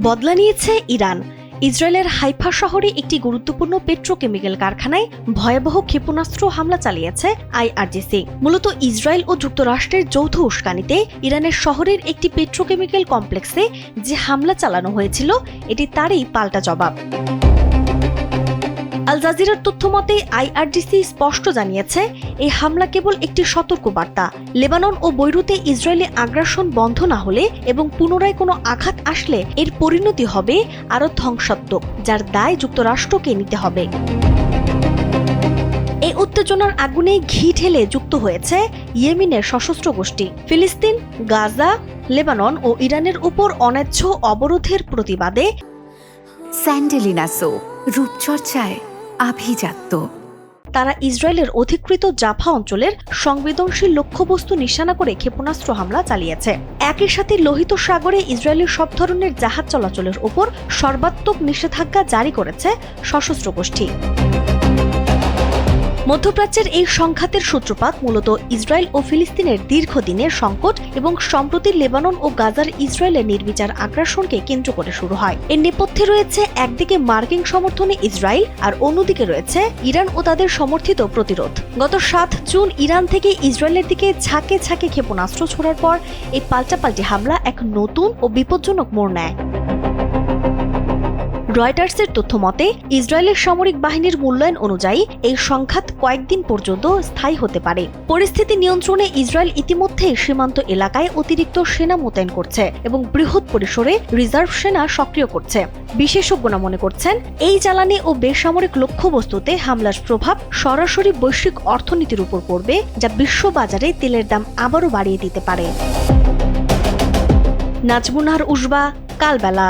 বদলা নিয়েছে ইরান। ইসরায়েলের হাইফা শহরে একটি গুরুত্বপূর্ণ পেট্রোকেমিক্যাল কারখানায় ভয়াবহ ক্ষেপণাস্ত্র হামলা চালিয়েছে আইআরজিসি। মূলত ইসরায়েল ও যুক্তরাষ্ট্রের যৌথ উস্কানিতে ইরানের শহরের একটি পেট্রোকেমিক্যাল কমপ্লেক্সে যে হামলা চালানো হয়েছিল, এটি তারই পাল্টা জবাব। আল জাজিরার তথ্যমতে আইআরজিসি স্পষ্ট জানিয়েছে, এই হামলা কেবল একটি সতর্কবার্তা। লেবানন ও বৈরুতে ইসরায়েলি আগ্রাসন বন্ধ না হলে এবং পুনরায় কোনো আঘাত আসলে এর পরিণতি হবে আরও ধ্বংসাত্মক, যার দায় যুক্তরাষ্ট্রকে নিতে হবে। এই উত্তেজনার আগুনে ঘি ঢেলে যুক্ত হয়েছে ইয়েমেনের সশস্ত্র গোষ্ঠী। ফিলিস্তিন, গাজা, লেবানন ও ইরানের উপর অন্যায্য অবরোধের প্রতিবাদে স্যান্ডেলিনা সো রূপচর্চায় আভিজাত্য। তারা ইসরায়েলের অধিকৃত জাফা অঞ্চলের সংবেদনশীল লক্ষ্যবস্তু নিশানা করে ক্ষেপণাস্ত্র হামলা চালিয়েছে। একই সাথে লোহিত সাগরে ইসরায়েলের সব ধরনের জাহাজ চলাচলের উপর সর্বাত্মক নিষেধাজ্ঞা জারি করেছে সশস্ত্র গোষ্ঠী। মধ্যপ্রাচ্যের এই সংঘাতের সূত্রপাত মূলত ইসরায়েল ও ফিলিস্তিনের দীর্ঘদিনের সংকট এবং সম্প্রতি লেবানন ও গাজার ইসরায়েলের নির্বিচার আগ্রাসনকে কেন্দ্র করে শুরু হয়। এর নেপথ্যে রয়েছে একদিকে মার্কিন সমর্থনে ইসরায়েল, আর অন্যদিকে রয়েছে ইরান ও তাদের সমর্থিত প্রতিরোধ। গত 7 জুন ইরান থেকে ইসরায়েলের দিকে ঝাঁকে ঝাঁকে ক্ষেপণাস্ত্র ছোড়ার পর এই পাল্টাপাল্টি হামলা এক নতুন ও বিপজ্জনক মোড় নেয়। রয়টার্সের তথ্যমতে ইসরায়েলের সামরিক বাহিনীর মূল্যায়ন অনুযায়ী এই সংঘাত কয়েকদিন পর্যন্ত স্থায়ী হতে পারে। পরিস্থিতি নিয়ন্ত্রণে ইসরায়েল ইতিমধ্যে সীমান্ত এলাকায় অতিরিক্ত সেনা মোতায়েন করছে এবং বৃহৎ পরিসরে রিজার্ভ সেনা সক্রিয় করছে। বিশেষজ্ঞরা মনে করছেন, এই জ্বালানি ও বেসামরিক লক্ষ্যবস্তুতে হামলার প্রভাব সরাসরি বৈশ্বিক অর্থনীতির উপর পড়বে, যা বিশ্ববাজারে তেলের দাম আবারও বাড়িয়ে দিতে পারে। নাজমুন নাহার উসবা, কালবেলা।